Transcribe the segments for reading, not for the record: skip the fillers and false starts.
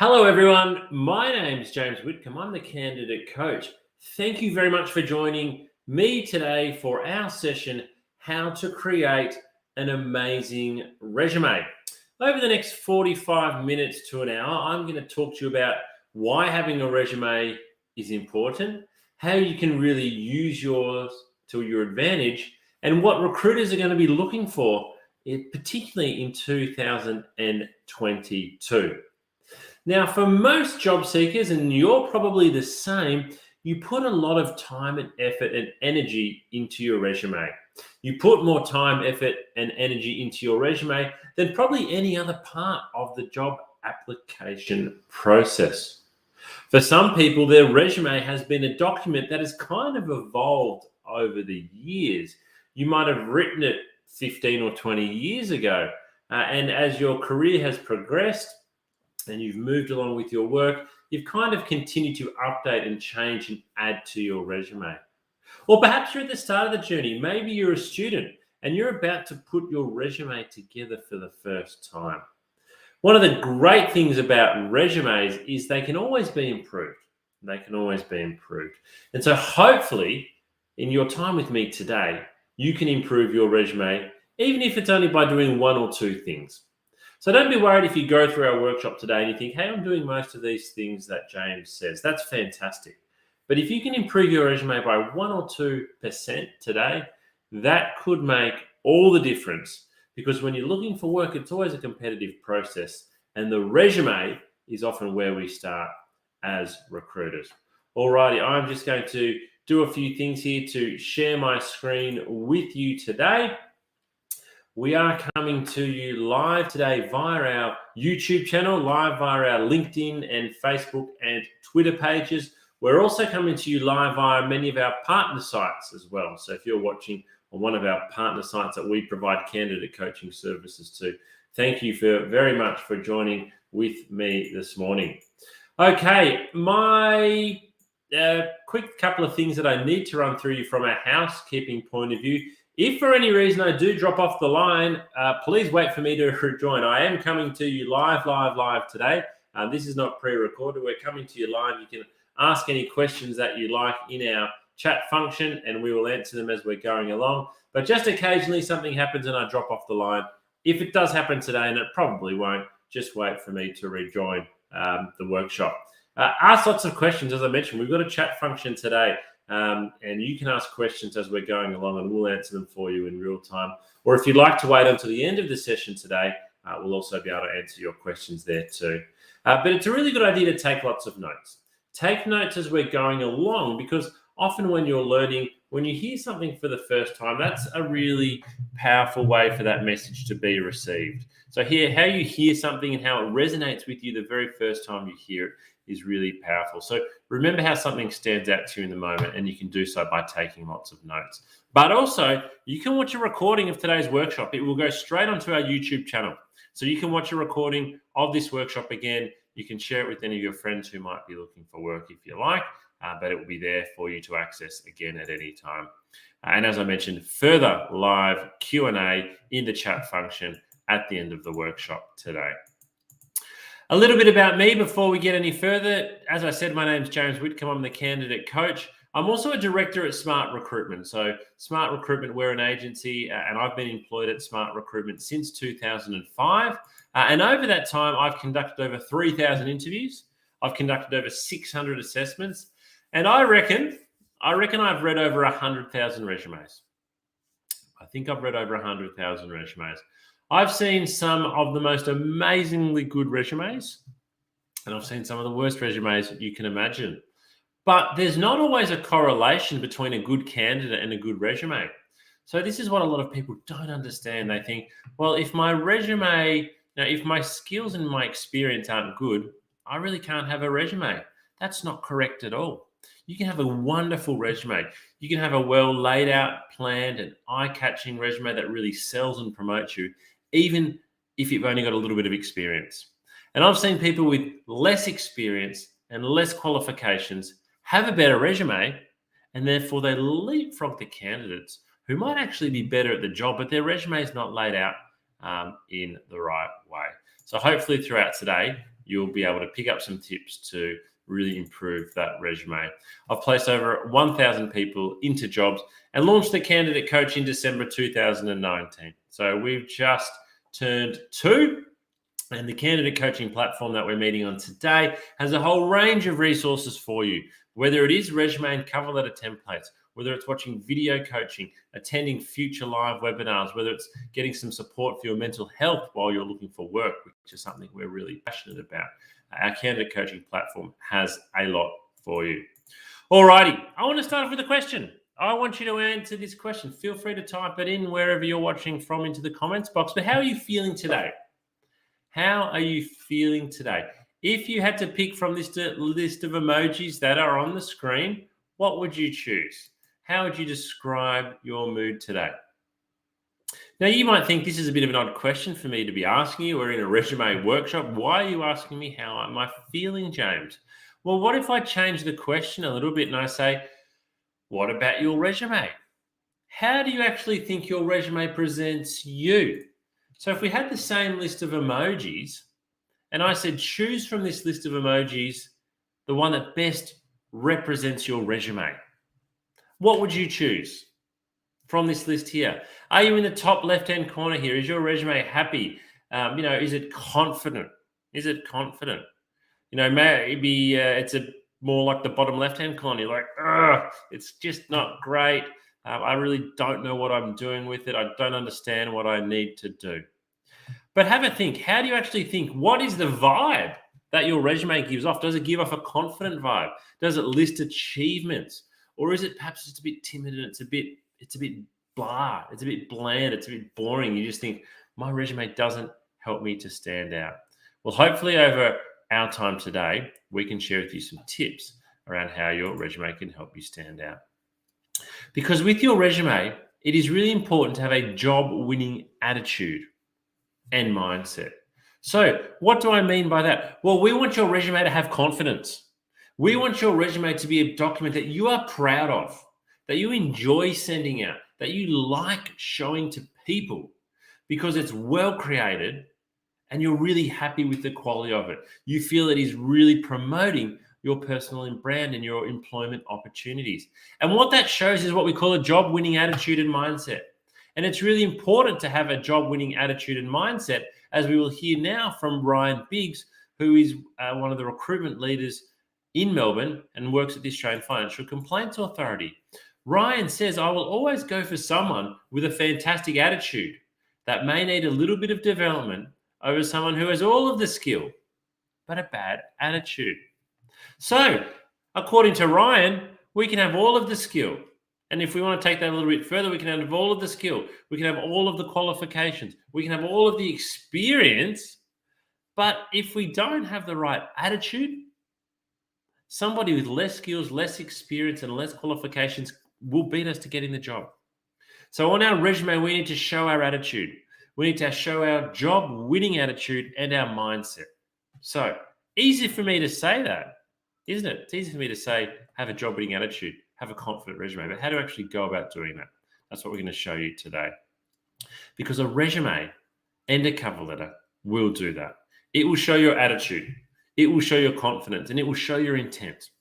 Hello, everyone. My name is James Whitcomb. I'm the candidate coach. Thank you very much for joining me today for our session, How to Create an Amazing Resume. Over the next 45 minutes to an hour, I'm going to talk to you about why having a resume is important, how you can really use yours to your advantage, and what recruiters are going to be looking for, particularly in 2022. Now, for most job seekers, and you're probably the same, you put a lot of time and effort and energy into your resume. You put more time, effort, and energy into your resume than probably any other part of the job application process. For some people, their resume has been a document that has kind of evolved over the years. You might have written it 15 or 20 years ago, and as your career has progressed, and you've moved along with your work, you've kind of continued to update and change and add to your resume. Or perhaps you're at the start of the journey. Maybe you're a student and you're about to put your resume together for the first time. One of the great things about resumes is they can always be improved. They can always be improved. And so hopefully in your time with me today, you can improve your resume, even if it's only by doing one or two things. So don't be worried if you go through our workshop today and you think, hey, I'm doing most of these things that James says. That's fantastic. But if you can improve your resume by 1 or 2% today, that could make all the difference. Because when you're looking for work, it's always a competitive process. And the resume is often where we start as recruiters. Alrighty, I'm just going to do a few things here to share my screen with you today. We are coming to you live today via our YouTube channel, live via our LinkedIn and Facebook and Twitter pages. We're also coming to you live via many of our partner sites as well. So if you're watching on one of our partner sites that we provide candidate coaching services to, thank you very much for joining with me this morning. Okay, my quick couple of things that I need to run through you from a housekeeping point of view. If for any reason I do drop off the line, please wait for me to rejoin. I am coming to you live today. This is not pre-recorded. We're coming to you live. You can ask any questions that you like in our chat function, and we will answer them as we're going along. But just occasionally something happens and I drop off the line. If it does happen today, and it probably won't, just wait for me to rejoin the workshop. Ask lots of questions. As I mentioned, we've got a chat function today. And you can ask questions as we're going along and we'll answer them for you in real time. Or if you'd like to wait until the end of the session today, we'll also be able to answer your questions there too. But it's a really good idea to take lots of notes. Take notes as we're going along, because often when you're learning, when you hear something for the first time, that's a really powerful way for that message to be received. So how you hear something and how it resonates with you the very first time you hear it is really powerful. So remember how something stands out to you in the moment, and you can do so by taking lots of notes. But also, you can watch a recording of today's workshop. It will go straight onto our YouTube channel. So you can watch a recording of this workshop again. You can share it with any of your friends who might be looking for work if you like, but it will be there for you to access again at any time. And as I mentioned, further live Q&A in the chat function at the end of the workshop today. A little bit about me before we get any further. As I said, my name is James Whitcomb. I'm the candidate coach. I'm also a director at Smart Recruitment. So Smart Recruitment, we're an agency, and I've been employed at Smart Recruitment since 2005. And over that time, I've conducted over 3,000 interviews. I've conducted over 600 assessments. And I reckon I've read over 100,000 resumes. I think I've read over 100,000 resumes. I've seen some of the most amazingly good resumes, and I've seen some of the worst resumes you can imagine. But there's not always a correlation between a good candidate and a good resume. So this is what a lot of people don't understand. They think, well, if my resume, if my skills and my experience aren't good, I really can't have a resume. That's not correct at all. You can have a wonderful resume. You can have a well laid out, planned, and eye-catching resume that really sells and promotes you, even if you've only got a little bit of experience. And I've seen people with less experience and less qualifications have a better resume, and therefore they leapfrog the candidates who might actually be better at the job, but their resume is not laid out in the right way. So hopefully throughout today, you'll be able to pick up some tips to really improve that resume. I've placed over 1,000 people into jobs and launched the candidate coach in December 2019. So we've just turned 2. And the candidate coaching platform that we're meeting on today has a whole range of resources for you, whether it is resume and cover letter templates, whether it's watching video coaching, attending future live webinars, whether it's getting some support for your mental health while you're looking for work, which is something we're really passionate about. Our candidate coaching platform has a lot for you. Alrighty, I want to start off with a question. I want you to answer this question. Feel free to type it in wherever you're watching from into the comments box. But how are you feeling today? How are you feeling today? If you had to pick from this list of emojis that are on the screen, what would you choose? How would you describe your mood today? Now, you might think this is a bit of an odd question for me to be asking you. We're in a resume workshop. Why are you asking me how am I feeling, James? Well, what if I change the question a little bit and I say, what about your resume? How do you actually think your resume presents you? So if we had the same list of emojis and I said, choose from this list of emojis the one that best represents your resume, what would you choose from this list here? Are you in the top left-hand corner here? Is your resume happy? Is it confident? Is it confident? Maybe it's more like the bottom left-hand corner. You're like, it's just not great. I really don't know what I'm doing with it. I don't understand what I need to do. But have a think. How do you actually think? What is the vibe that your resume gives off? Does it give off a confident vibe? Does it list achievements? Or is it perhaps just a bit timid and it's a bit blah, it's a bit bland, it's a bit boring. You just think, my resume doesn't help me to stand out. Well, hopefully over our time today, we can share with you some tips around how your resume can help you stand out. Because with your resume, it is really important to have a job-winning attitude and mindset. So what do I mean by that? Well, we want your resume to have confidence. We want your resume to be a document that you are proud of, that you enjoy sending out, that you like showing to people because it's well created and you're really happy with the quality of it. You feel it is really promoting your personal brand and your employment opportunities. And what that shows is what we call a job-winning attitude and mindset. And it's really important to have a job-winning attitude and mindset, as we will hear now from Ryan Biggs, who is one of the recruitment leaders in Melbourne and works at the Australian Financial Complaints Authority. Ryan says, I will always go for someone with a fantastic attitude that may need a little bit of development over someone who has all of the skill, but a bad attitude. So, according to Ryan, we can have all of the skill. And if we want to take that a little bit further, we can have all of the skill. We can have all of the qualifications. We can have all of the experience. But if we don't have the right attitude, somebody with less skills, less experience, and less qualifications will beat us to getting the job. So on our resume, we need to show our attitude. We need to show our job-winning attitude and our mindset. So easy for me to say that, isn't it? It's easy for me to say, have a job-winning attitude, have a confident resume. But how to actually go about doing that? That's what we're going to show you today. Because a resume and a cover letter will do that. It will show your attitude. It will show your confidence, and it will show your intent.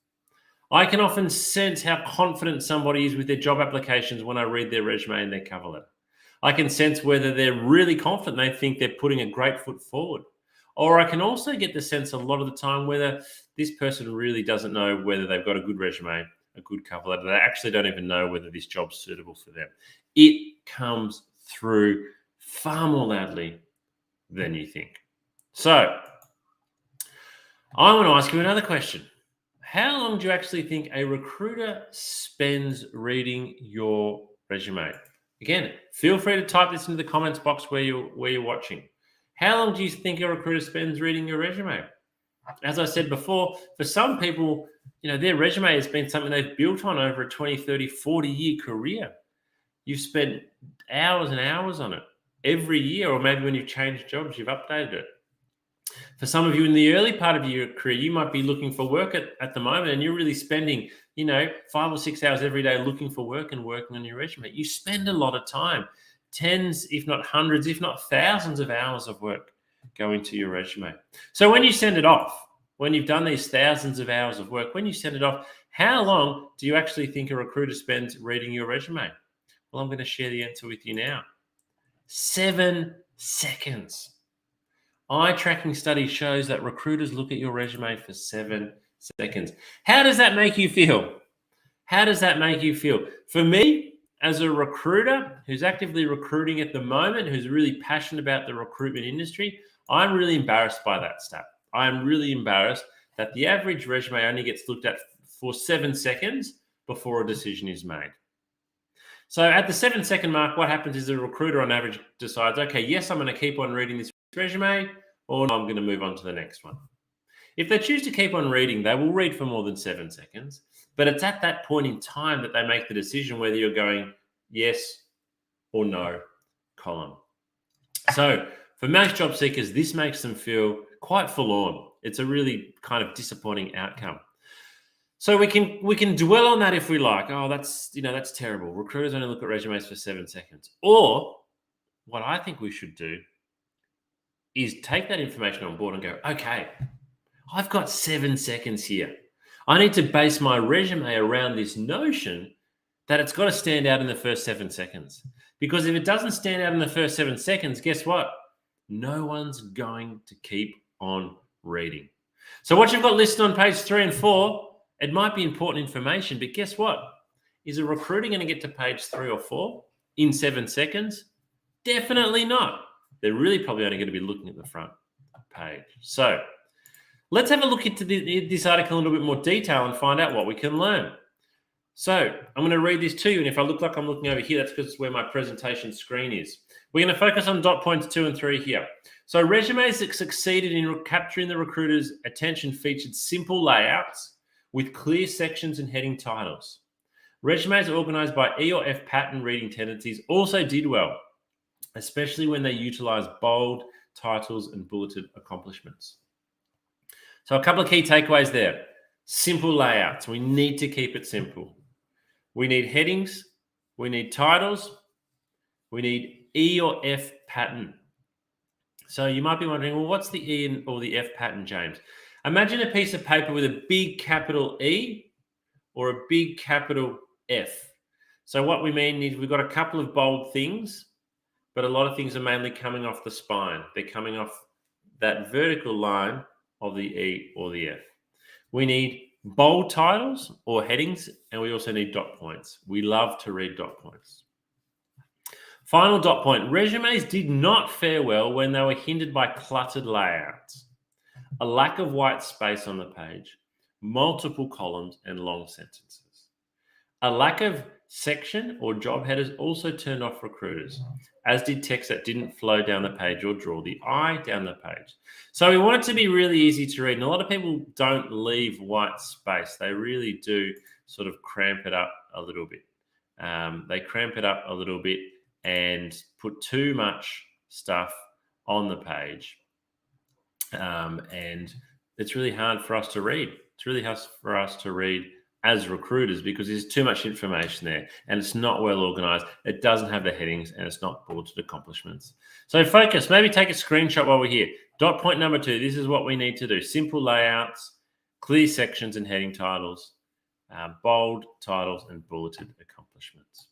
I can often sense how confident somebody is with their job applications when I read their resume and their cover letter. I can sense whether they're really confident, they think they're putting a great foot forward. Or I can also get the sense a lot of the time whether this person really doesn't know whether they've got a good resume, a good cover letter. They actually don't even know whether this job's suitable for them. It comes through far more loudly than you think. So I want to ask you another question. How long do you actually think a recruiter spends reading your resume? Again, feel free to type this into the comments box where you're watching. How long do you think a recruiter spends reading your resume? As I said before, for some people, their resume has been something they've built on over a 20, 30, 40-year career. You've spent hours and hours on it every year, or maybe when you've changed jobs, you've updated it. For some of you in the early part of your career, you might be looking for work at the moment, and you're really spending, 5 or 6 hours every day looking for work and working on your resume. You spend a lot of time, tens, if not hundreds, if not thousands of hours of work go into your resume. So when you send it off, when you've done these thousands of hours of work, when you send it off, how long do you actually think a recruiter spends reading your resume? Well, I'm going to share the answer with you now. 7 seconds. Eye tracking study shows that recruiters look at your resume for 7 seconds. How does that make you feel? How does that make you feel? For me, as a recruiter who's actively recruiting at the moment, who's really passionate about the recruitment industry, I'm really embarrassed by that stat. I'm really embarrassed that the average resume only gets looked at for 7 seconds before a decision is made. So at the 7-second mark, what happens is a recruiter on average decides, okay, yes, I'm going to keep on reading this resume, or no, I'm going to move on to the next one. If they choose to keep on reading, they will read for more than 7 seconds. But it's at that point in time that they make the decision whether you're going yes or no column. So for most job seekers, this makes them feel quite forlorn. It's a really kind of disappointing outcome. So we can dwell on that if we like. Oh, that's terrible. Recruiters only look at resumes for 7 seconds. Or what I think we should do is take that information on board and go, okay, I've got 7 seconds here. I need to base my resume around this notion that it's got to stand out in the first 7 seconds. Because if it doesn't stand out in the first 7 seconds, guess what? No one's going to keep on reading. So what you've got listed on page 3 and 4, it might be important information, but guess what? Is a recruiter going to get to page 3 or 4 in 7 seconds? Definitely not. They're really probably only going to be looking at the front page. So let's have a look into this article in a little bit more detail and find out what we can learn. So I'm going to read this to you, and if I look like I'm looking over here, that's because it's where my presentation screen is. We're going to focus on dot points 2 and 3 here. So resumes that succeeded in capturing the recruiter's attention featured simple layouts with clear sections and heading titles. Resumes organized by E or F pattern reading tendencies also did well, especially when they utilized bold titles and bulleted accomplishments. So a couple of key takeaways there. Simple layouts. We need to keep it simple. We need headings. We need titles. We need E or F pattern. So you might be wondering, well, what's the E or the F pattern, James? Imagine a piece of paper with a big capital E or a big capital F. So what we mean is we've got a couple of bold things, but a lot of things are mainly coming off the spine. They're coming off that vertical line of the E or the F. We need bold titles or headings, and we also need dot points. We love to read dot points. Final dot point. Resumes did not fare well when they were hindered by cluttered layouts, a lack of white space on the page, multiple columns, and long sentences. A lack of section or job headers also turned off recruiters, as did text that didn't flow down the page or draw the eye down the page. So we want it to be really easy to read. And a lot of people don't leave white space. They really do sort of cramp it up a little bit. They cramp it up a little bit and put too much stuff on the page. And it's really hard for us to read. It's really hard for us to read as recruiters because there's too much information there and it's not well organized. It doesn't have the headings and it's not bulleted accomplishments. So focus, maybe take a screenshot while we're here. Dot point number 2, this is what we need to do. Simple layouts, clear sections and heading titles, bold titles and bulleted accomplishments.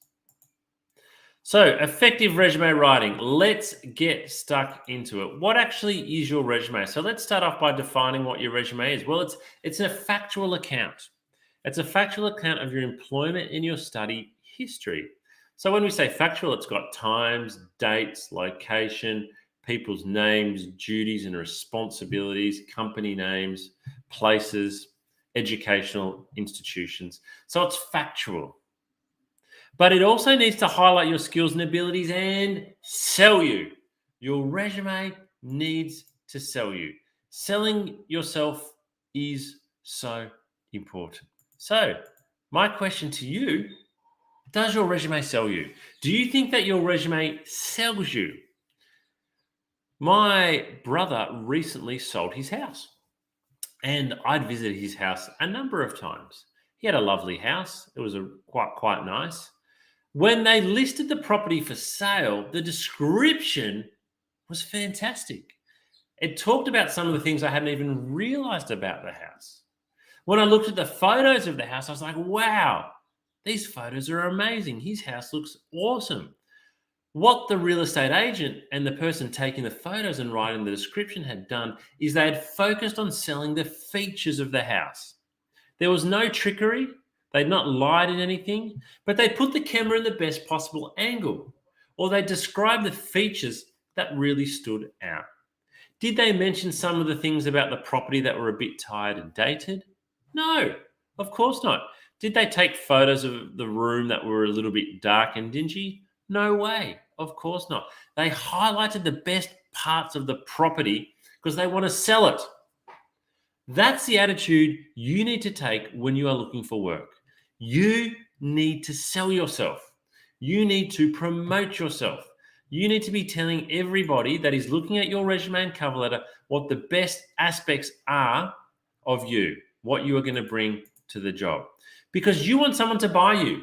So effective resume writing, let's get stuck into it. What actually is your resume? So let's start off by defining what your resume is. Well, it's a factual account. It's a factual account of your employment and your study history. So when we say factual, it's got times, dates, location, people's names, duties and responsibilities, company names, places, educational institutions. So it's factual. But it also needs to highlight your skills and abilities and sell you. Your resume needs to sell you. Selling yourself is so important. So my question to you, does your resume sell you? Do you think that your resume sells you? My brother recently sold his house and I'd visited his house a number of times. He had a lovely house. It was quite nice. When they listed the property for sale, the description was fantastic. It talked about some of the things I hadn't even realized about the house. When I looked at the photos of the house, I was like, wow, these photos are amazing. His house looks awesome. What the real estate agent and the person taking the photos and writing the description had done is they had focused on selling the features of the house. There was no trickery. They'd not lied in anything, but they put the camera in the best possible angle, or they described the features that really stood out. Did they mention some of the things about the property that were a bit tired and dated? No, of course not. Did they take photos of the room that were a little bit dark and dingy? No way. Of course not. They highlighted the best parts of the property because they want to sell it. That's the attitude you need to take when you are looking for work. You need to sell yourself. You need to promote yourself. You need to be telling everybody that is looking at your resume and cover letter what the best aspects are of you, what you are going to bring to the job. Because you want someone to buy you.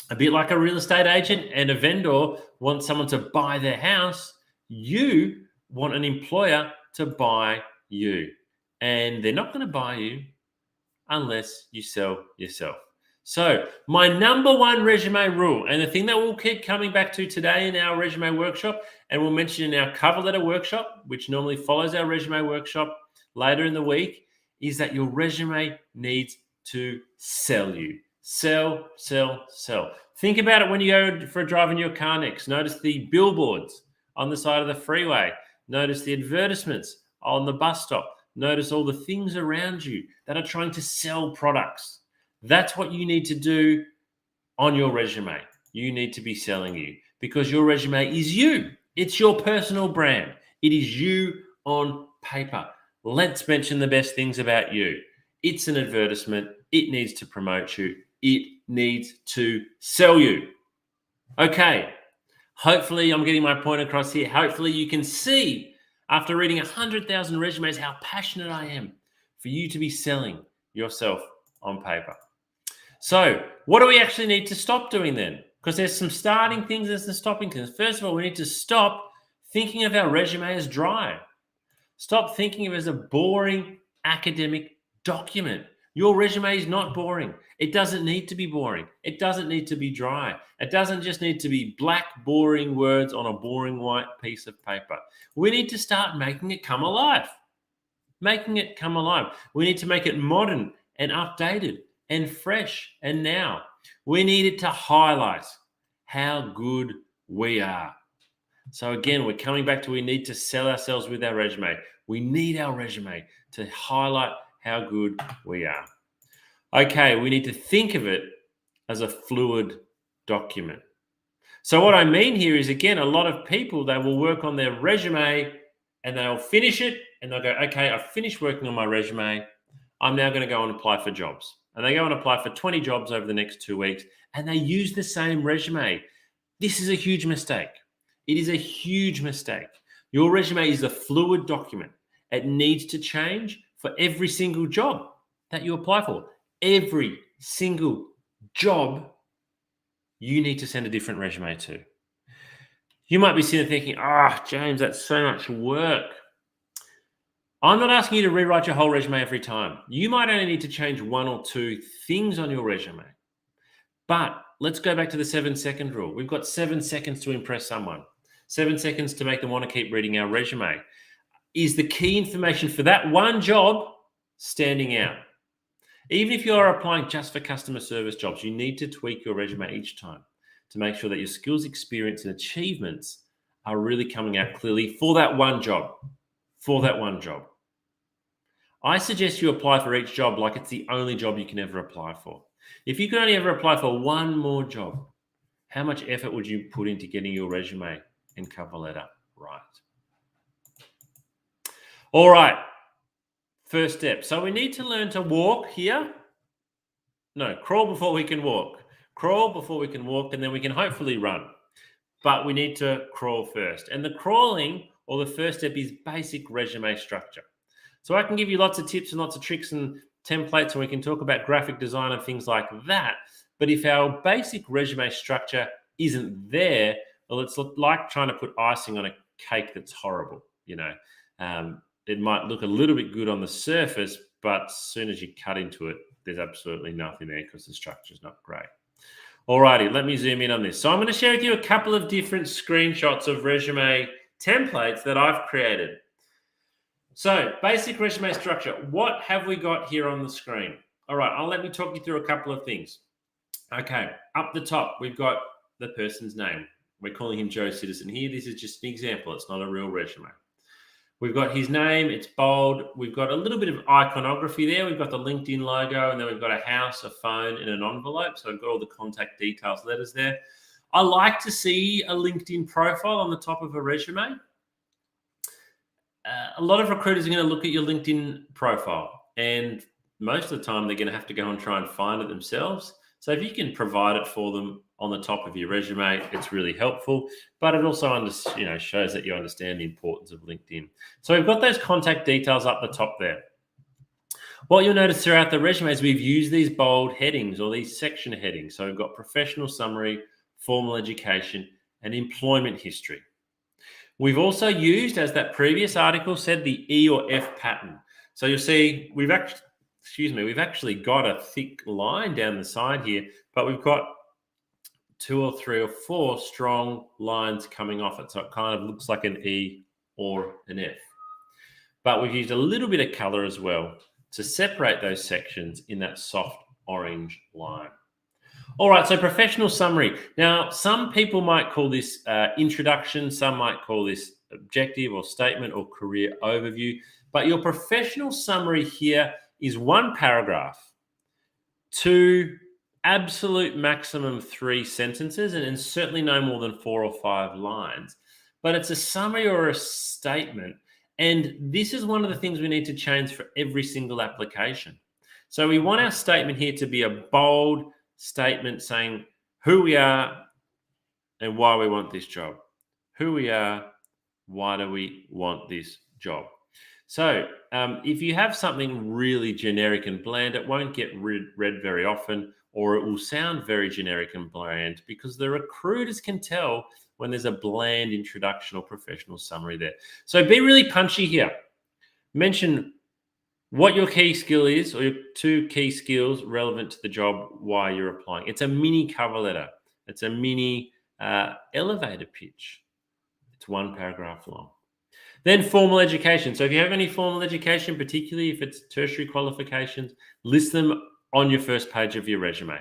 A bit like a real estate agent and a vendor want someone to buy their house, you want an employer to buy you. And they're not going to buy you unless you sell yourself. So my number one resume rule, and the thing that we'll keep coming back to today in our resume workshop, and we'll mention in our cover letter workshop, which normally follows our resume workshop later in the week, is that your resume needs to sell you. Sell, sell, sell. Think about it when you go for a drive in your car next. Notice the billboards on the side of the freeway. Notice the advertisements on the bus stop. Notice all the things around you that are trying to sell products. That's what you need to do on your resume. You need to be selling you because your resume is you. It's your personal brand. It is you on paper. Let's mention the best things about you. It's an advertisement. It needs to promote you. It needs to sell you. Okay. Hopefully I'm getting my point across here. Hopefully you can see after reading 100,000 resumes how passionate I am for you to be selling yourself on paper. So what do we actually need to stop doing then? Because there's some starting things, there's the stopping things. First of all, we need to stop thinking of our resume as dry. Stop thinking of it as a boring academic document. Your resume is not boring. It doesn't need to be boring. It doesn't need to be dry. It doesn't just need to be black, boring words on a boring white piece of paper. We need to start making it come alive. Making it come alive. We need to make it modern and updated and fresh and now. We need it to highlight how good we are. So again, we're coming back to we need to sell ourselves with our resume. We need our resume to highlight how good we are. Okay, we need to think of it as a fluid document. So what I mean here is, again, a lot of people, they will work on their resume and they'll finish it and they'll go, okay, I've finished working on my resume. I'm now going to go and apply for jobs. And they go and apply for 20 jobs over the next 2 weeks and they use the same resume. This is a huge mistake. It is a huge mistake. Your resume is a fluid document. It needs to change for every single job that you apply for. Every single job you need to send a different resume to. You might be sitting there thinking, James, that's so much work. I'm not asking you to rewrite your whole resume every time. You might only need to change one or two things on your resume. But let's go back to the 7-second rule. We've got 7 seconds to impress someone. 7 seconds to make them want to keep reading our resume. Is the key information for that one job standing out? Even if you're applying just for customer service jobs, you need to tweak your resume each time to make sure that your skills, experience, and achievements are really coming out clearly for that one job. For that one job. I suggest you apply for each job like it's the only job you can ever apply for. If you could only ever apply for one more job, how much effort would you put into getting your resume and cover letter right? All right. First step. So we need to learn to walk here. No, crawl before we can walk. Crawl before we can walk, and then we can hopefully run. But we need to crawl first. And the crawling, or the first step, is basic resume structure. So I can give you lots of tips and lots of tricks and templates, and we can talk about graphic design and things like that. But if our basic resume structure isn't there, well, it's like trying to put icing on a cake that's horrible, you know. it might look a little bit good on the surface, but as soon as you cut into it, there's absolutely nothing there because the structure is not great. Alrighty, let me zoom in on this. So I'm going to share with you a couple of different screenshots of resume templates that I've created. So basic resume structure. What have we got here on the screen? All right, let me talk you through a couple of things. Okay, up the top, we've got the person's name. We're calling him Joe Citizen here. This is just an example. It's not a real resume. We've got his name. It's bold. We've got a little bit of iconography there. We've got the LinkedIn logo, and then we've got a house, a phone, and an envelope. So I've got all the contact details letters there. I like to see a LinkedIn profile on the top of a resume. A lot of recruiters are going to look at your LinkedIn profile, and most of the time they're going to have to go and try and find it themselves. So if you can provide it for them on the top of your resume, it's really helpful. But it also shows that you understand the importance of LinkedIn. So we've got those contact details up the top there. What you'll notice throughout the resume is we've used these bold headings or these section headings. So we've got professional summary, formal education, and employment history. We've also used, as that previous article said, the E or F pattern. So you'll see we've actually got a thick line down the side here, but we've got 2 or 3 or 4 strong lines coming off it. So it kind of looks like an E or an F. But we've used a little bit of color as well to separate those sections in that soft orange line. All right, so professional summary. Now, some people might call this introduction. Some might call this objective or statement or career overview. But your professional summary here is 1 paragraph, 2 absolute maximum 3 sentences, and certainly no more than 4 or 5 lines. But it's a summary or a statement. And this is one of the things we need to change for every single application. So we want our statement here to be a bold statement saying who we are and why we want this job. Who we are, why do we want this job? So if you have something really generic and bland, it won't get read very often, or it will sound very generic and bland because the recruiters can tell when there's a bland introduction or professional summary there. So be really punchy here. Mention what your key skill is or your 2 key skills relevant to the job, why you're applying. It's a mini cover letter. It's a mini elevator pitch. It's 1 paragraph long. Then formal education. So if you have any formal education, particularly if it's tertiary qualifications, list them on your first page of your resume.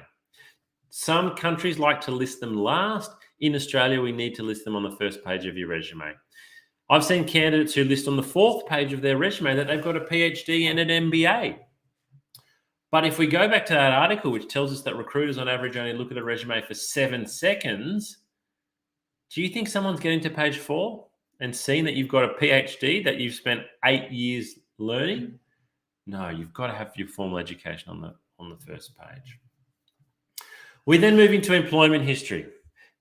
Some countries like to list them last. In Australia, we need to list them on the first page of your resume. I've seen candidates who list on the 4th page of their resume that they've got a PhD and an MBA. But if we go back to that article, which tells us that recruiters on average only look at a resume for 7 seconds, do you think someone's getting to page 4 and seeing that you've got a PhD that you've spent 8 years learning? No, you've got to have your formal education on the first page. We then move into employment history.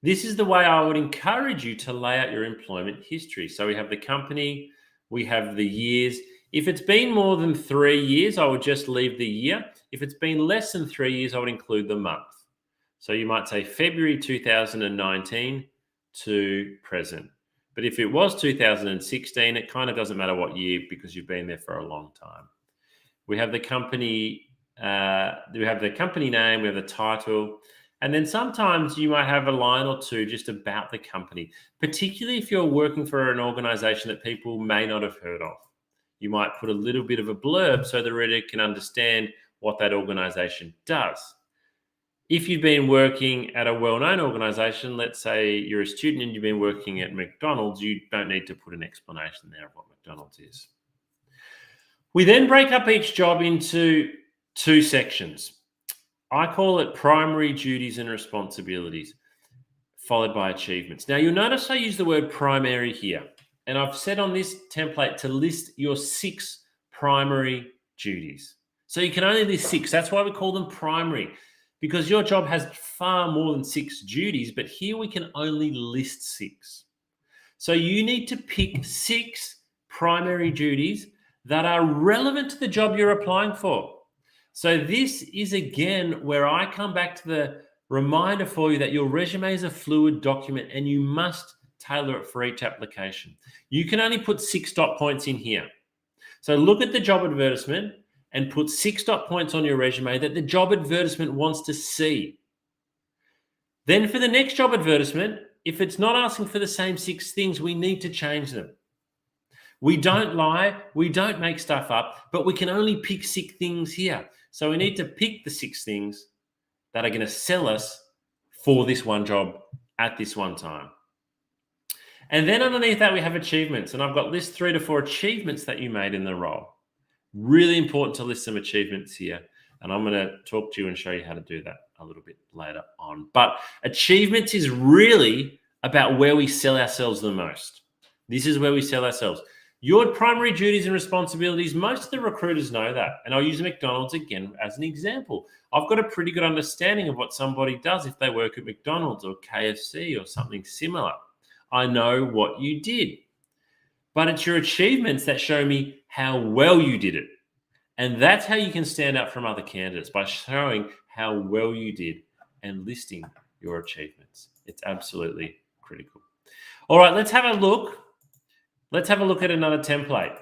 This is the way I would encourage you to lay out your employment history. So we have the company, we have the years. If it's been more than 3 years, I would just leave the year. If it's been less than 3 years, I would include the month. So you might say February 2019 to present. But if it was 2016, it kind of doesn't matter what year because you've been there for a long time. We have the company, we have the company name, we have the title, and then sometimes you might have a line or 2 just about the company, particularly if you're working for an organization that people may not have heard of. You might put a little bit of a blurb so the reader can understand what that organization does. If you've been working at a well-known organization, let's say you're a student and you've been working at McDonald's, you don't need to put an explanation there of what McDonald's is. We then break up each job into 2 sections. I call it primary duties and responsibilities, followed by achievements. Now, you'll notice I use the word primary here, and I've said on this template to list your 6 primary duties. So you can only list 6. That's why we call them primary, because your job has far more than 6 duties, but here we can only list 6. So you need to pick 6 primary duties that are relevant to the job you're applying for. So this is, again, where I come back to the reminder for you that your resume is a fluid document and you must tailor it for each application. You can only put 6 dot points in here. So look at the job advertisement and put 6 dot points on your resume that the job advertisement wants to see. Then for the next job advertisement, if it's not asking for the same 6 things, we need to change them. We don't lie, we don't make stuff up, but we can only pick 6 things here. So we need to pick the 6 things that are going to sell us for this one job at this one time. And then underneath that, we have achievements. And I've got list 3 to 4 achievements that you made in the role. Really important to list some achievements here. And I'm going to talk to you and show you how to do that a little bit later on. But achievements is really about where we sell ourselves the most. This is where we sell ourselves. Your primary duties and responsibilities, most of the recruiters know that. And I'll use McDonald's again as an example. I've got a pretty good understanding of what somebody does if they work at McDonald's or KFC or something similar. I know what you did. But it's your achievements that show me how well you did it. And that's how you can stand out from other candidates, by showing how well you did and listing your achievements. It's absolutely critical. All right, let's have a look. Let's have a look at another template.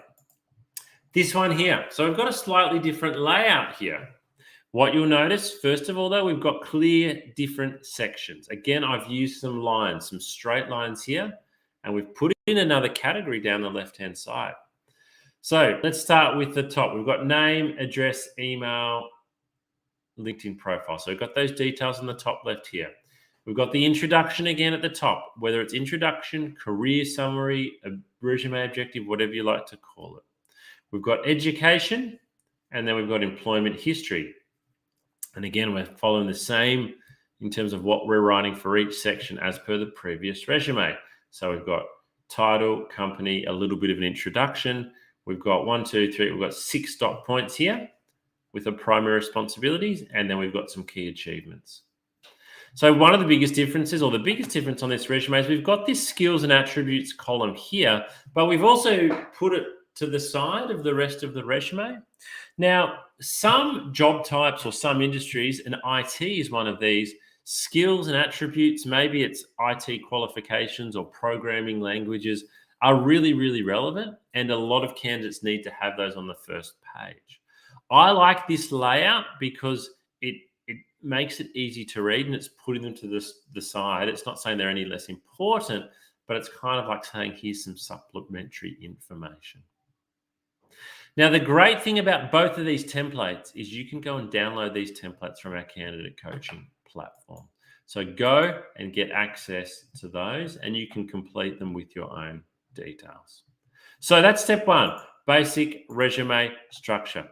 This one here. So we've got a slightly different layout here. What you'll notice, first of all, though, we've got clear different sections. Again, I've used some lines, some straight lines here, and we've put in another category down the left-hand side. So let's start with the top. We've got name, address, email, LinkedIn profile. So we've got those details on the top left here. We've got the introduction again at the top, whether it's introduction, career summary, a resume objective, whatever you like to call it. We've got education, and then we've got employment history. And again, we're following the same in terms of what we're writing for each section as per the previous resume. So we've got title, company, a little bit of an introduction. We've got 1, 2, 3, we've got 6 dot points here with the primary responsibilities, and then we've got some key achievements. So one of the biggest differences, or the biggest difference on this resume, is we've got this skills and attributes column here, but we've also put it to the side of the rest of the resume. Now, some job types or some industries, and IT is one of these, skills and attributes, maybe it's IT qualifications or programming languages, are really, really relevant, and a lot of candidates need to have those on the first page. I like this layout because it makes it easy to read, and it's putting them to the side. It's not saying they're any less important, but it's kind of like saying, here's some supplementary information. Now, the great thing about both of these templates is you can go and download these templates from our candidate coaching platform. So go and get access to those, and you can complete them with your own details. So that's step 1, basic resume structure.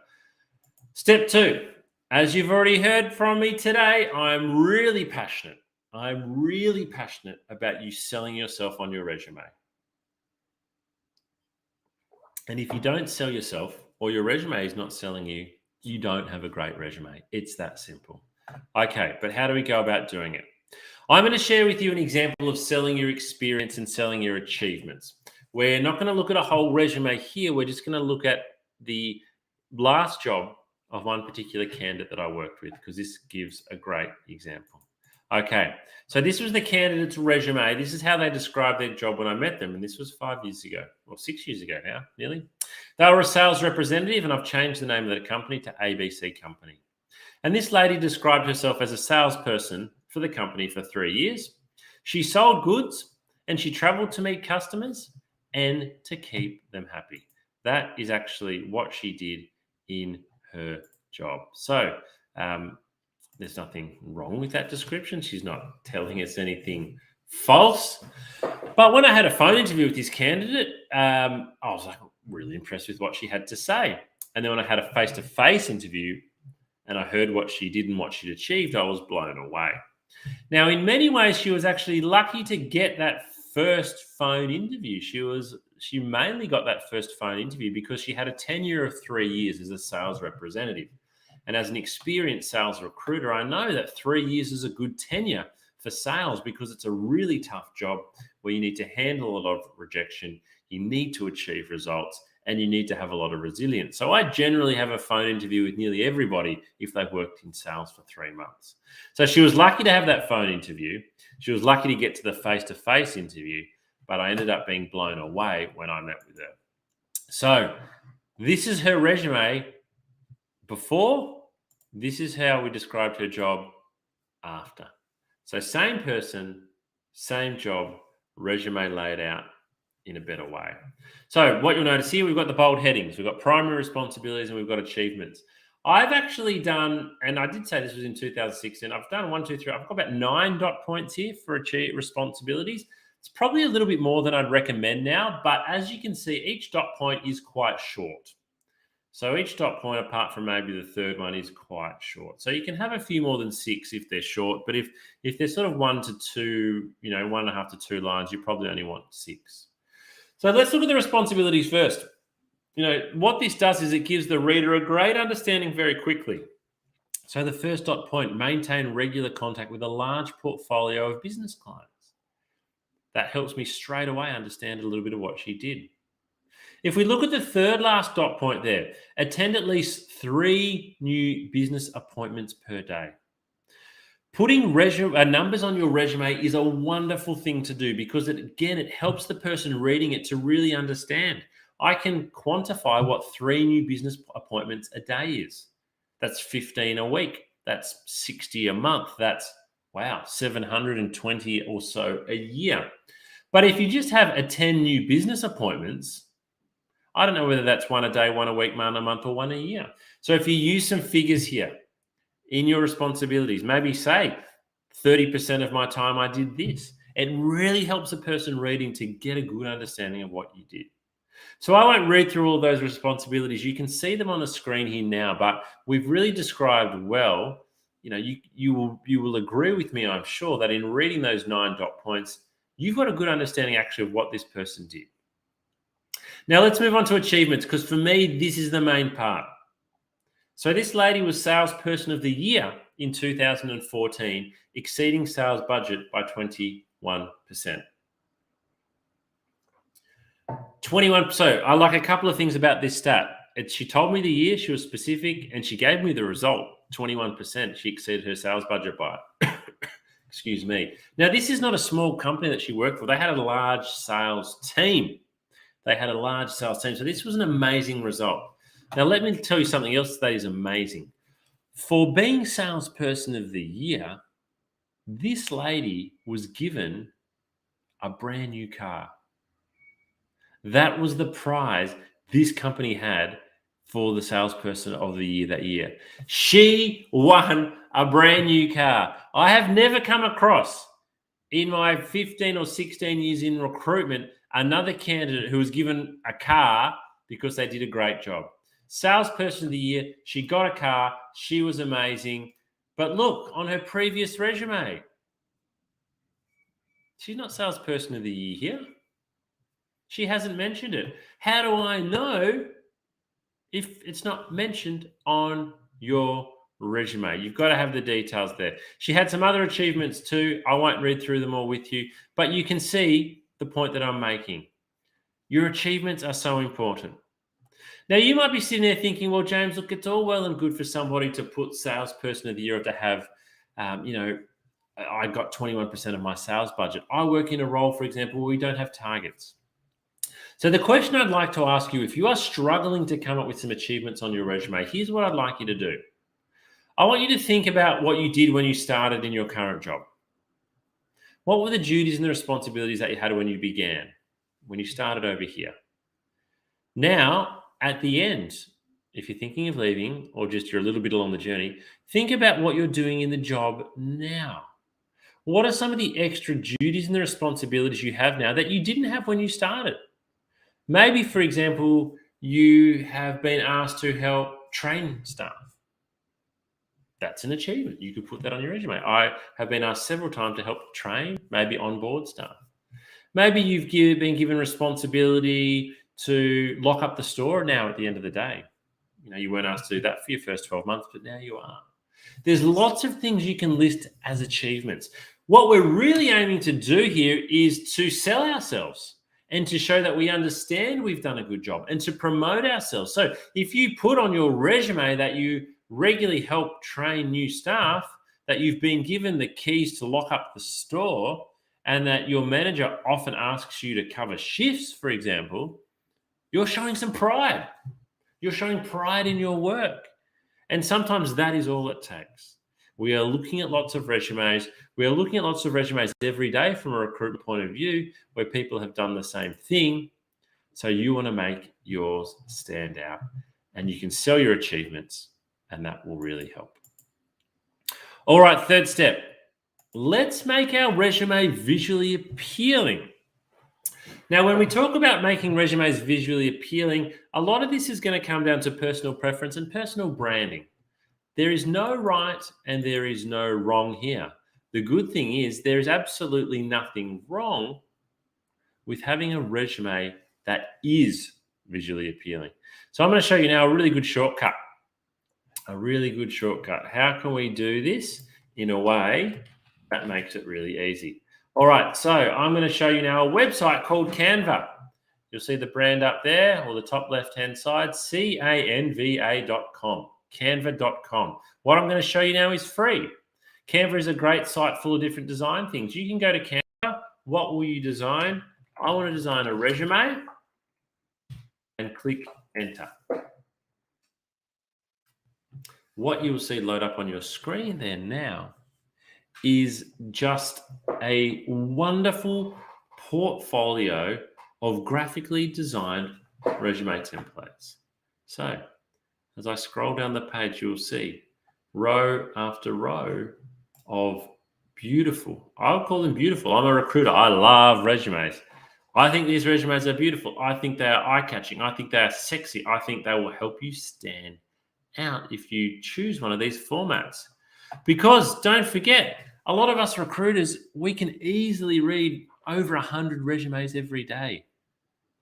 Step 2, as you've already heard from me today, I'm really passionate about you selling yourself on your resume. And if you don't sell yourself, or your resume is not selling you, you don't have a great resume. It's that simple. Okay, but how do we go about doing it? I'm going to share with you an example of selling your experience and selling your achievements. We're not going to look at a whole resume here. We're just going to look at the last job of one particular candidate that I worked with, because this gives a great example. Okay, so this was the candidate's resume. This is how they described their job when I met them, and this was 5 years ago, or 6 years ago now, nearly. They were a sales representative, and I've changed the name of the company to ABC Company. And this lady described herself as a salesperson for the company for 3 years. She sold goods, and she traveled to meet customers and to keep them happy. That is actually what she did in her job. So there's nothing wrong with that description. She's not telling us anything false. But when I had a phone interview with this candidate, I was like really impressed with what she had to say. And then when I had a face-to-face interview and I heard what she did and what she'd achieved, I was blown away. Now, in many ways, she was actually lucky to get that first phone interview. She mainly got that first phone interview because she had a tenure of 3 years as a sales representative. And as an experienced sales recruiter, I know that 3 years is a good tenure for sales, because it's a really tough job where you need to handle a lot of rejection, you need to achieve results, and you need to have a lot of resilience. So I generally have a phone interview with nearly everybody if they've worked in sales for 3 months. So she was lucky to have that phone interview. She was lucky to get to the face-to-face interview. but I ended up being blown away when I met with her. So this is her resume before. This is how we described her job after. So same person, same job, resume laid out in a better way. So what you'll notice here, we've got the bold headings. We've got primary responsibilities and we've got achievements. I've actually done, and I did say this was in 2016, I've done 1, 2, 3, I've got about 9 dot points here for responsibilities. It's probably a little bit more than I'd recommend now, but as you can see, each dot point is quite short. So each dot point, apart from maybe the third one, is quite short. So you can have a few more than 6 if they're short, but if they're sort of 1 to 2, 1.5 to 2 lines, you probably only want 6. So let's look at the responsibilities first. What this does is it gives the reader a great understanding very quickly. So the first dot point, maintain regular contact with a large portfolio of business clients. That helps me straight away understand a little bit of what she did. If we look at the third last dot point there, attend at least 3 new business appointments per day. Putting numbers on your resume is a wonderful thing to do because it helps the person reading it to really understand. I can quantify what 3 new business appointments a day is. That's 15 a week. That's 60 a month. That's, 720 or so a year. But if you just have 10 new business appointments, I don't know whether that's 1 a day, 1 a week, 1 a month, or 1 a year. So if you use some figures here in your responsibilities, maybe say 30% of my time I did this. It really helps a person reading to get a good understanding of what you did. So I won't read through all those responsibilities. You can see them on the screen here now, but we've really described well. You will agree with me, I'm sure, that in reading those 9 dot points, you've got a good understanding actually of what this person did. Now let's move on to achievements, because for me, this is the main part. So this lady was Salesperson of the Year in 2014, exceeding sales budget by 21%. 21. So I like a couple of things about this stat. She told me the year, she was specific, and she gave me the result, 21%. She exceeded her sales budget by excuse me. Now, this is not a small company that she worked for. They had a large sales team. So this was an amazing result. Now, let me tell you something else that is amazing. For being Salesperson of the Year, this lady was given a brand new car. That was the prize this company had for the Salesperson of the Year that year. She won a brand new car. I have never come across, in my 15 or 16 years in recruitment, another candidate who was given a car because they did a great job. Salesperson of the Year, she got a car, she was amazing. But look, on her previous resume, she's not Salesperson of the Year here. She hasn't mentioned it. How do I know if it's not mentioned on your resume? You've got to have the details there. She had some other achievements too. I won't read through them all with you, but you can see the point that I'm making. Your achievements are so important. Now, you might be sitting there thinking, well, James, look, it's all well and good for somebody to put Salesperson of the Year to have, I got 21% of my sales budget. I work in a role, for example, where we don't have targets. So the question I'd like to ask you, if you are struggling to come up with some achievements on your resume, here's what I'd like you to do. I want you to think about what you did when you started in your current job. What were the duties and the responsibilities that you had when you began, when you started over here? Now, at the end, if you're thinking of leaving or just you're a little bit along the journey, think about what you're doing in the job now. What are some of the extra duties and the responsibilities you have now that you didn't have when you started? Maybe, for example, you have been asked to help train staff. That's an achievement. You could put that on your resume. I have been asked several times to help train, maybe onboard staff. Maybe you've been given responsibility to lock up the store now at the end of the day. You weren't asked to do that for your first 12 months, but now you are. There's lots of things you can list as achievements. What we're really aiming to do here is to sell ourselves and to show that we understand we've done a good job and to promote ourselves. So if you put on your resume that you regularly help train new staff, that you've been given the keys to lock up the store, and that your manager often asks you to cover shifts, for example, you're showing some pride. You're showing pride in your work. And sometimes that is all it takes. We are looking at lots of resumes. We are looking at lots of resumes every day from a recruitment point of view where people have done the same thing. So you want to make yours stand out, and you can sell your achievements, and that will really help. All right, third step. Let's make our resume visually appealing. Now, when we talk about making resumes visually appealing, a lot of this is going to come down to personal preference and personal branding. There is no right and there is no wrong here. The good thing is there is absolutely nothing wrong with having a resume that is visually appealing. So I'm going to show you now a really good shortcut. How can we do this in a way that makes it really easy? All right, so I'm going to show you now a website called Canva. You'll see the brand up there, or the top left-hand side, canva.com, canva.com. What I'm going to show you now is free. Canva is a great site full of different design things. You can go to Canva. What will you design? I want to design a resume, and click enter. What you will see load up on your screen there now is just a wonderful portfolio of graphically designed resume templates. So as I scroll down the page, you'll see row after row of beautiful, I'll call them beautiful. I'm a recruiter. I love resumes. I think these resumes are beautiful. I think they are eye-catching. I think they are sexy. I think they will help you stand out if you choose one of these formats. Because don't forget, a lot of us recruiters, we can easily read over 100 resumes every day.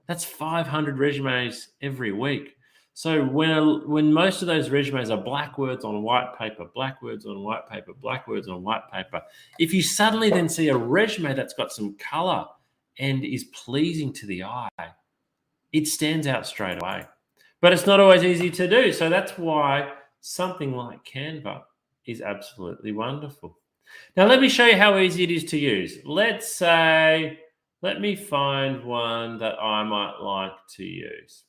That's 500 resumes every week. So when most of those resumes are black words on white paper, black words on white paper, black words on white paper, if you suddenly then see a resume that's got some color and is pleasing to the eye, it stands out straight away. But it's not always easy to do. So that's why something like Canva is absolutely wonderful. Now, let me show you how easy it is to use. Let's say, let me find one that I might like to use.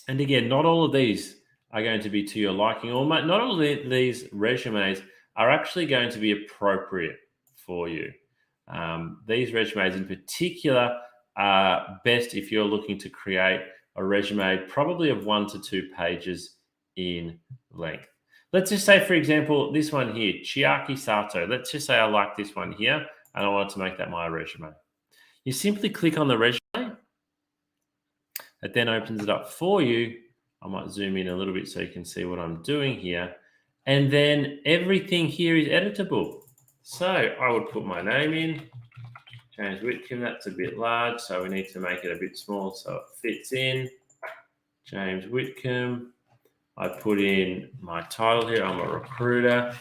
And again, not all of these are going to be to your liking, or not all of these resumes are actually going to be appropriate for you. These resumes in particular are best if you're looking to create a resume probably of 1 to 2 pages in length. Let's just say, for example, this one here, Chiaki Sato. Let's just say I like this one here and I want to make that my resume. You simply click on the resume. It then opens it up for you. I might zoom in a little bit so you can see what I'm doing here. And then everything here is editable. So I would put my name in, James Whitcomb. That's a bit large, so we need to make it a bit small so it fits in. James Whitcomb. I put in my title here. I'm a recruiter.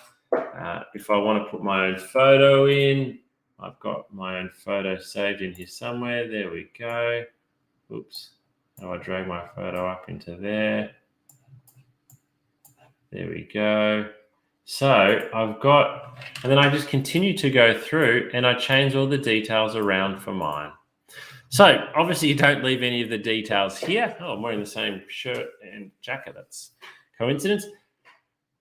If I want to put my own photo in, I've got my own photo saved in here somewhere. There we go. Oops. Now I drag my photo up into there. There we go. So I've got, and then I just continue to go through and I change all the details around for mine. So obviously you don't leave any of the details here. Oh, I'm wearing the same shirt and jacket. That's coincidence.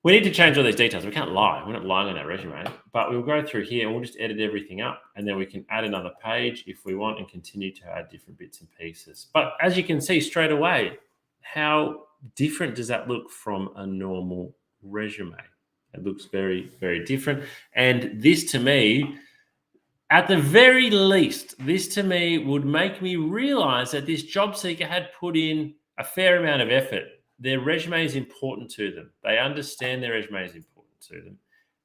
We need to change all these details. We can't lie. We're not lying on our resume, but we'll go through here and we'll just edit everything up. And then we can add another page if we want and continue to add different bits and pieces. But as you can see straight away, how different does that look from a normal resume? It looks very, very different. And this to me, at the very least, this to me would make me realize that this job seeker had put in a fair amount of effort. Their resume is important to them. They understand their resume is important to them,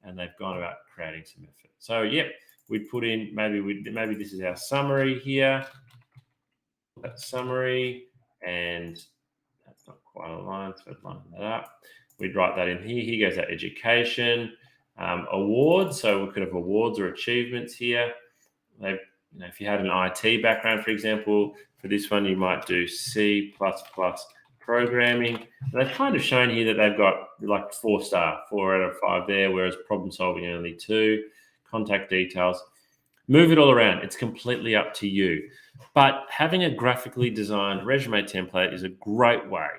and they've gone about creating some effort. So, yeah, we'd put in, maybe this is our summary here. That summary, and that's not quite aligned, so I'd line that up. We'd write that in here. Here goes our education, awards. So we could have awards or achievements here. If you had an IT background, for example, for this one, you might do C++ programming. And they've kind of shown here that they've got like 4-star, 4 out of 5 there, whereas problem solving only 2. contact details. Move it all around. It's completely up to you. But having a graphically designed resume template is a great way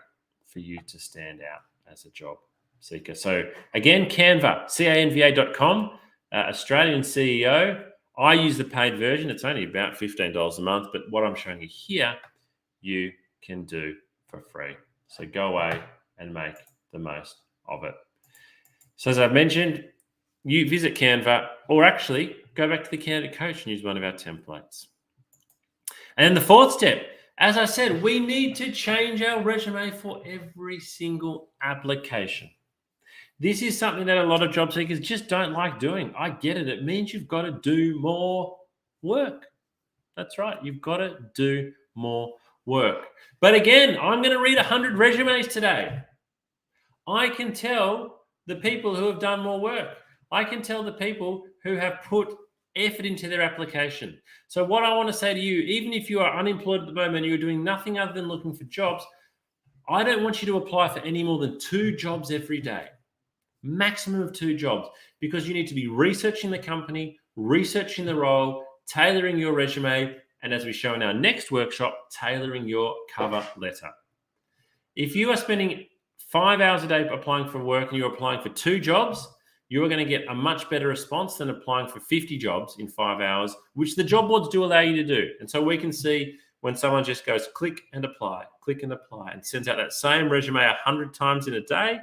for you to stand out as a job seeker. So again, Canva, canva.com, Australian CEO. I use the paid version. It's only about $15 a month, but what I'm showing you here, you can do for free. So go away and make the most of it. So as I've mentioned, you visit Canva, or actually go back to the Candidate Coach and use one of our templates. And then the fourth step, as I said, we need to change our resume for every single application. This is something that a lot of job seekers just don't like doing. I get it. It means you've got to do more work. That's right. You've got to do more work. But again, I'm going to read 100 resumes today. I can tell the people who have done more work. I can tell the people who have put effort into their application. So what I want to say to you, even if you are unemployed at the moment, you're doing nothing other than looking for jobs, I don't want you to apply for any more than 2 jobs every day. Maximum of 2 jobs, because you need to be researching the company, researching the role, tailoring your resume, and as we show in our next workshop, tailoring your cover letter. If you are spending 5 hours a day applying for work and you're applying for 2 jobs, you are going to get a much better response than applying for 50 jobs in 5 hours, which the job boards do allow you to do. And so we can see when someone just goes click and apply, and sends out that same resume 100 times in a day,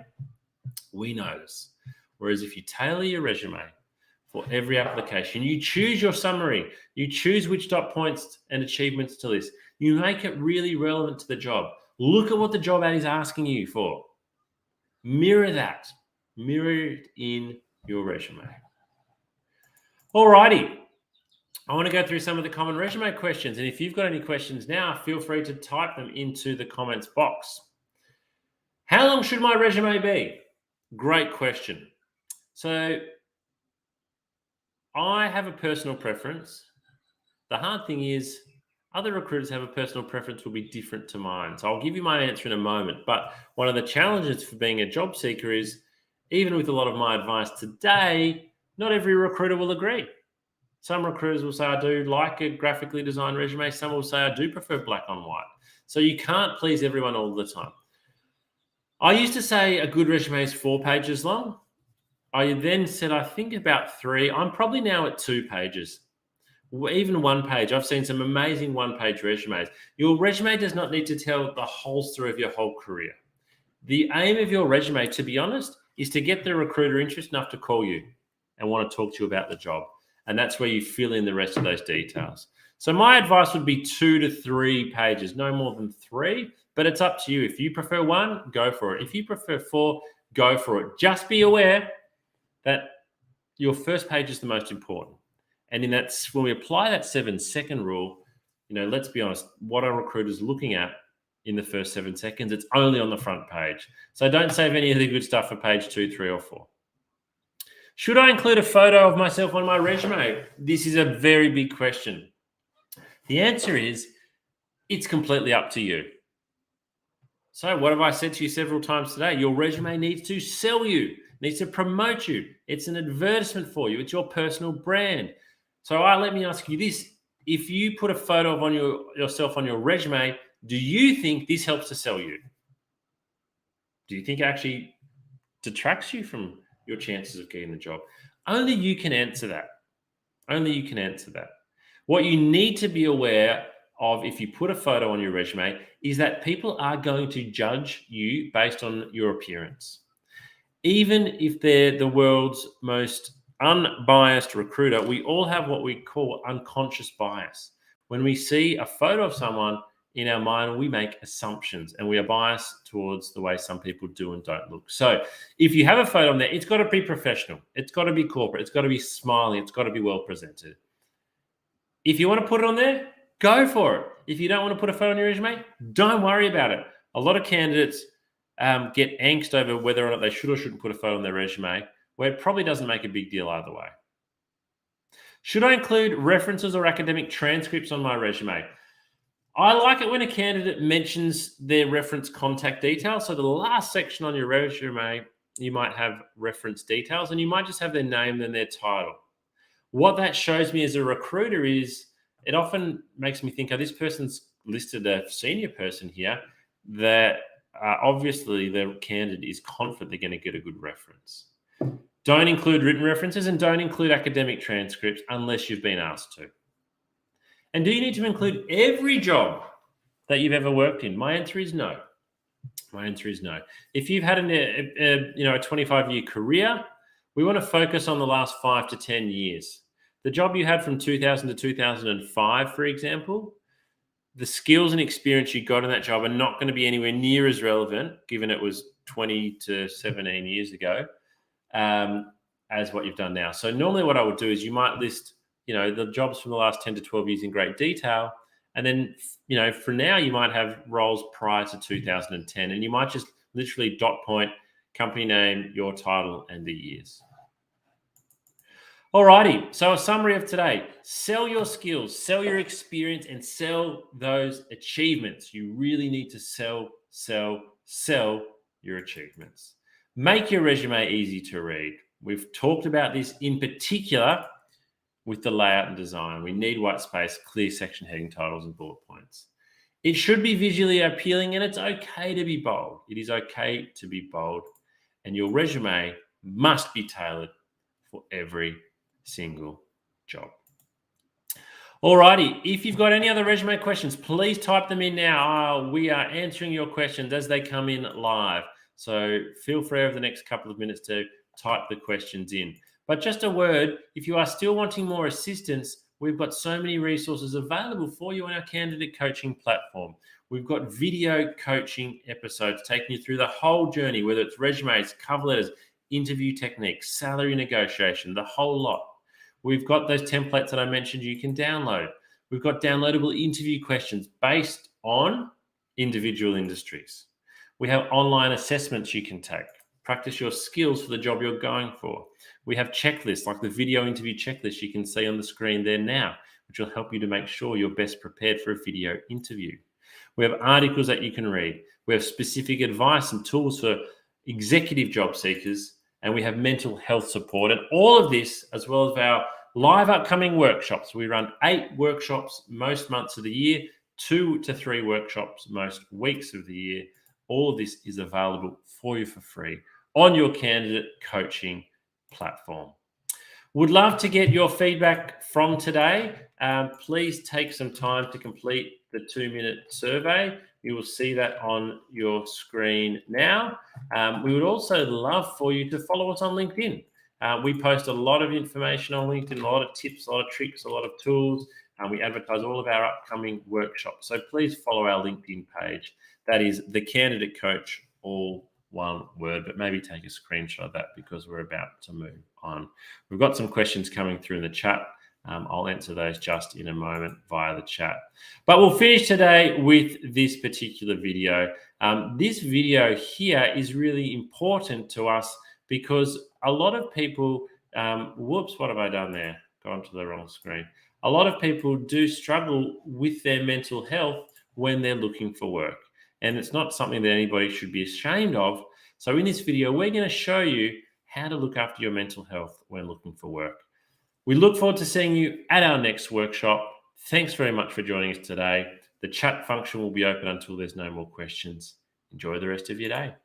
we notice. Whereas if you tailor your resume for every application, you choose your summary, you choose which dot points and achievements to list, you make it really relevant to the job. Look at what the job ad is asking you for. Mirror that. Mirror it in your resume. Alrighty. I want to go through some of the common resume questions. And if you've got any questions now, feel free to type them into the comments box. How long should my resume be? Great question. So I have a personal preference. The hard thing is other recruiters have a personal preference will be different to mine. So I'll give you my answer in a moment. But one of the challenges for being a job seeker is, even with a lot of my advice today, not every recruiter will agree. Some recruiters will say, I do like a graphically designed resume. Some will say, I do prefer black on white. So you can't please everyone all the time. I used to say a good resume is 4 pages long. I then said, I think about 3. I'm probably now at 2 pages. Even 1 page. I've seen some amazing 1-page resumes. Your resume does not need to tell the whole story of your whole career. The aim of your resume, to be honest, is to get the recruiter interested enough to call you and want to talk to you about the job. And that's where you fill in the rest of those details. So my advice would be 2 to 3 pages, no more than 3, but it's up to you. If you prefer 1, go for it. If you prefer 4, go for it. Just be aware that your first page is the most important. And in that, when we apply that 7-second rule, let's be honest, what are recruiters looking at in the first 7 seconds? It's only on the front page. So don't save any of the good stuff for page 2, 3, or 4. Should I include a photo of myself on my resume? This is a very big question. The answer is, it's completely up to you. So what have I said to you several times today? Your resume needs to sell you, needs to promote you. It's an advertisement for you. It's your personal brand. So let me ask you this. If you put a photo of yourself on your resume, do you think this helps to sell you? Do you think it actually detracts you from your chances of getting the job? Only you can answer that. Only you can answer that. What you need to be aware of if you put a photo on your resume is that people are going to judge you based on your appearance. Even if they're the world's most unbiased recruiter, we all have what we call unconscious bias. When we see a photo of someone, in our mind, we make assumptions and we are biased towards the way some people do and don't look. So if you have a photo on there, it's got to be professional. It's got to be corporate. It's got to be smiling. It's got to be well presented. If you want to put it on there, go for it. If you don't want to put a photo on your resume, don't worry about it. A lot of candidates get angst over whether or not they should or shouldn't put a photo on their resume, where it probably doesn't make a big deal either way. Should I include references or academic transcripts on my resume? I like it when a candidate mentions their reference contact details. So the last section on your resume, you might have reference details and you might just have their name and their title. What that shows me as a recruiter is it often makes me think, oh, this person's listed a senior person here that obviously the candidate is confident they're going to get a good reference. Don't include written references and don't include academic transcripts unless you've been asked to. And do you need to include every job that you've ever worked in? My answer is no. My answer is no. If you've had a 25-year career, we want to focus on the last 5 to 10 years. The job you had from 2000 to 2005, for example, the skills and experience you got in that job are not going to be anywhere near as relevant, given it was 20 to 17 years ago, as what you've done now. So normally what I would do is you might list, the jobs from the last 10 to 12 years in great detail. And then, for now, you might have roles prior to 2010, and you might just literally dot point, company name, your title, and the years. Alrighty, so a summary of today. Sell your skills, sell your experience, and sell those achievements. You really need to sell your achievements. Make your resume easy to read. We've talked about this in particular with the layout and design. We need white space, clear section heading titles, and bullet points. It should be visually appealing, and it's okay to be bold. It is okay to be bold, and your resume must be tailored for every single job. Alrighty, if you've got any other resume questions, please type them in now. We are answering your questions as they come in live. So feel free over the next couple of minutes to type the questions in. But just a word, if you are still wanting more assistance, we've got so many resources available for you on our candidate coaching platform. We've got video coaching episodes taking you through the whole journey, whether it's resumes, cover letters, interview techniques, salary negotiation, the whole lot. We've got those templates that I mentioned you can download. We've got downloadable interview questions based on individual industries. We have online assessments you can take. Practice your skills for the job you're going for. We have checklists like the video interview checklist you can see on the screen there now, which will help you to make sure you're best prepared for a video interview. We have articles that you can read. We have specific advice and tools for executive job seekers, and we have mental health support. And all of this, as well as our live upcoming workshops. We run 8 workshops most months of the year, 2 to 3 workshops most weeks of the year. All of this is available for you for free on your candidate coaching platform. Would love to get your feedback from today. Please take some time to complete the 2-minute survey. You will see that on your screen now. We would also love for you to follow us on LinkedIn. We post a lot of information on LinkedIn, a lot of tips, a lot of tricks, a lot of tools. We advertise all of our upcoming workshops. So please follow our LinkedIn page. That is The Candidate Coach, all one word, but maybe take a screenshot of that because we're about to move on. We've got some questions coming through in the chat. I'll answer those just in a moment via the chat. But we'll finish today with this particular video. This video here is really important to us because a lot of people, whoops, what have I done there? Gone to the wrong screen. A lot of people do struggle with their mental health when they're looking for work. And it's not something that anybody should be ashamed of. So in this video, we're going to show you how to look after your mental health when looking for work. We look forward to seeing you at our next workshop. Thanks very much for joining us today. The chat function will be open until there's no more questions. Enjoy the rest of your day.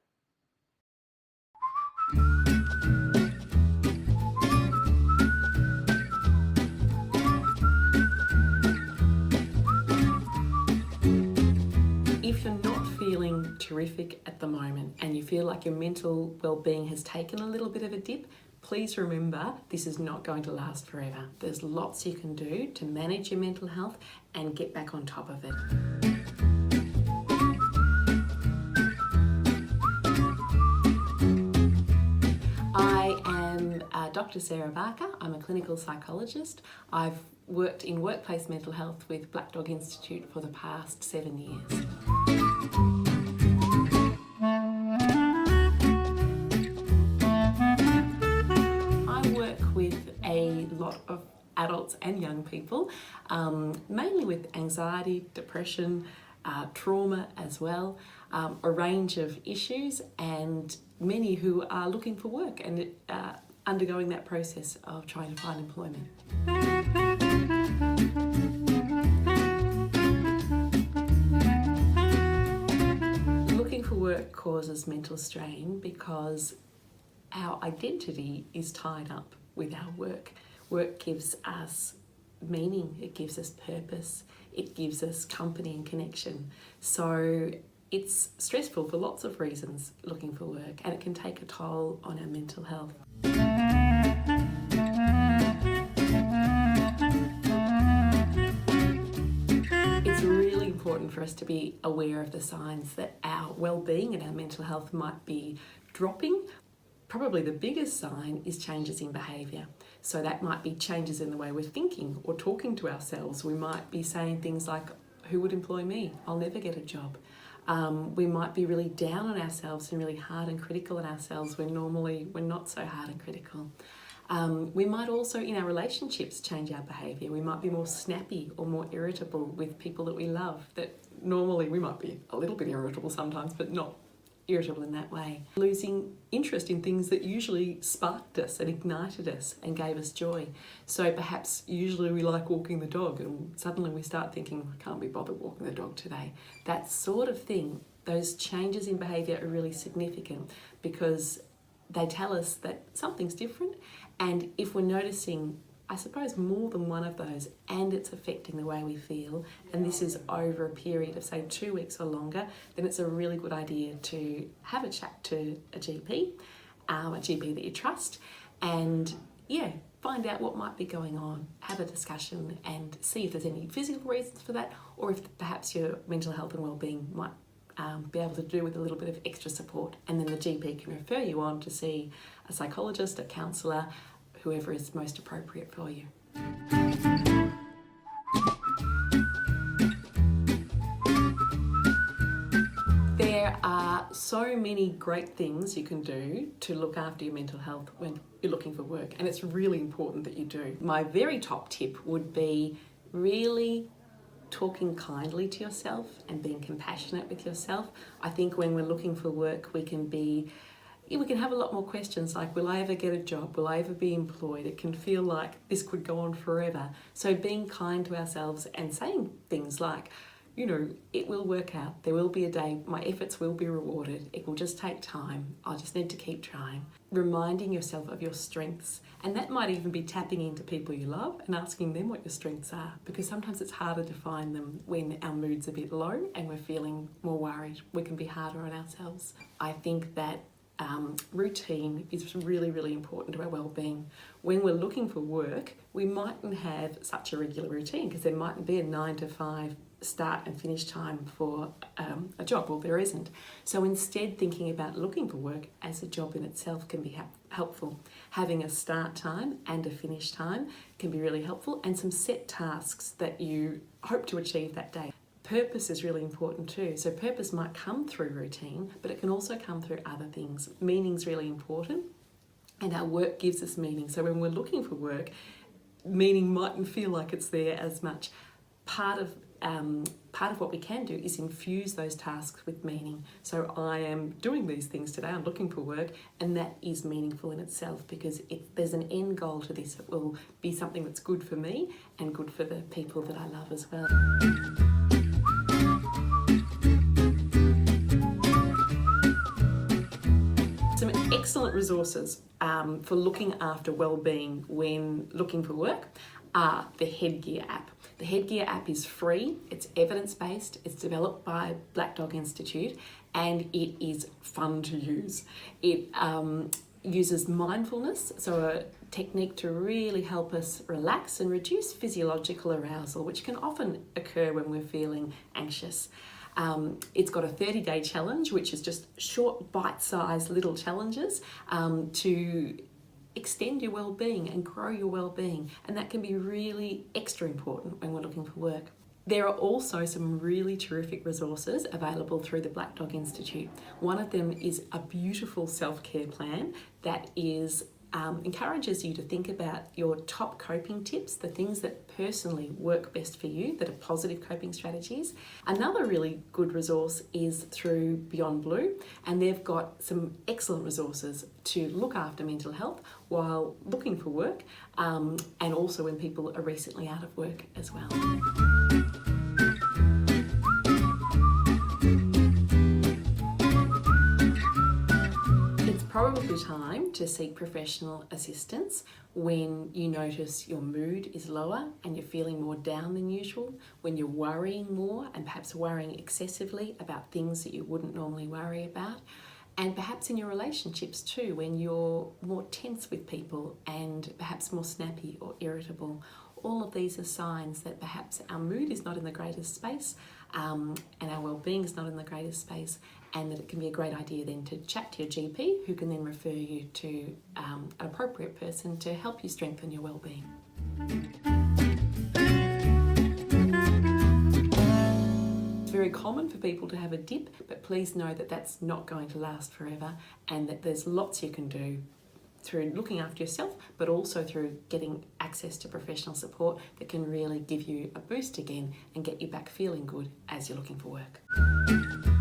If you're not feeling terrific at the moment and you feel like your mental well-being has taken a little bit of a dip, please remember this is not going to last forever. There's lots you can do to manage your mental health and get back on top of it. I am Dr. Sarah Barker. I'm a clinical psychologist. I've worked in workplace mental health with Black Dog Institute for the past 7 years. A lot of adults and young people, mainly with anxiety, depression, trauma as well, a range of issues, and many who are looking for work. And undergoing that process of trying to find employment. Looking for work causes mental strain because our identity is tied up with our work. Work gives us meaning, it gives us purpose, it gives us company and connection. So it's stressful for lots of reasons looking for work, and it can take a toll on our mental health. It's really important for us to be aware of the signs that our well-being and our mental health might be dropping. Probably the biggest sign is changes in behaviour. So that might be changes in the way we're thinking or talking to ourselves. We might be saying things like, who would employ me? I'll never get a job. We might be really down on ourselves and really hard and critical on ourselves when normally we're not so hard and critical. We might also, in our relationships, change our behaviour. We might be more snappy or more irritable with people that we love, that normally we might be a little bit irritable sometimes, but not irritable in that way. Losing interest in things that usually sparked us and ignited us and gave us joy. So perhaps usually we like walking the dog and suddenly we start thinking, I can't be bothered walking the dog today. That sort of thing, those changes in behaviour are really significant because they tell us that something's different, and if we're noticing, I suppose, more than one of those and it's affecting the way we feel, and this is over a period of say 2 weeks or longer, then it's a really good idea to have a chat to a GP that you trust, and find out what might be going on, have a discussion and see if there's any physical reasons for that, or if perhaps your mental health and wellbeing might be able to do with a little bit of extra support, and then the GP can refer you on to see a psychologist, a counsellor, whoever is most appropriate for you. There are so many great things you can do to look after your mental health when you're looking for work, and it's really important that you do. My very top tip would be really talking kindly to yourself and being compassionate with yourself. I think when we're looking for work, we can have a lot more questions like, will I ever get a job? Will I ever be employed? It can feel like this could go on forever. So being kind to ourselves and saying things like, it will work out. There will be a day, my efforts will be rewarded. It will just take time. I just need to keep trying. Reminding yourself of your strengths. And that might even be tapping into people you love and asking them what your strengths are, because sometimes it's harder to find them when our mood's a bit low and we're feeling more worried. We can be harder on ourselves. I think that routine is really, really important to our well-being. When we're looking for work, we mightn't have such a regular routine because there mightn't be a 9 to 5 start and finish time for a job, or there isn't. So instead, thinking about looking for work as a job in itself can be helpful. Having a start time and a finish time can be really helpful, and some set tasks that you hope to achieve that day. Purpose is really important too. So purpose might come through routine, but it can also come through other things. Meaning's really important, and our work gives us meaning. So when we're looking for work, meaning mightn't feel like it's there as much. Part of what we can do is infuse those tasks with meaning. So I am doing these things today, I'm looking for work, and that is meaningful in itself because there's an end goal to this. It will be something that's good for me and good for the people that I love as well. Some excellent resources for looking after well-being when looking for work are the Headgear app. The Headgear app is free, it's evidence-based, it's developed by Black Dog Institute, and it is fun to use. It uses mindfulness, so a technique to really help us relax and reduce physiological arousal, which can often occur when we're feeling anxious. It's got a 30-day challenge, which is just short, bite-sized little challenges to extend your well-being and grow your well-being, and that can be really extra important when we're looking for work. There are also some really terrific resources available through the Black Dog Institute. One of them is a beautiful self-care plan that is encourages you to think about your top coping tips, the things that personally work best for you, that are positive coping strategies. Another really good resource is through Beyond Blue, and they've got some excellent resources to look after mental health while looking for work, and also when people are recently out of work as well. Probably time to seek professional assistance when you notice your mood is lower and you're feeling more down than usual, when you're worrying more and perhaps worrying excessively about things that you wouldn't normally worry about, and perhaps in your relationships too, when you're more tense with people and perhaps more snappy or irritable. All of these are signs that perhaps our mood is not in the greatest space, and our well-being is not in the greatest space, and that it can be a great idea then to chat to your GP, who can then refer you to an appropriate person to help you strengthen your well-being. It's very common for people to have a dip, but please know that that's not going to last forever, and that there's lots you can do through looking after yourself, but also through getting access to professional support that can really give you a boost again and get you back feeling good as you're looking for work.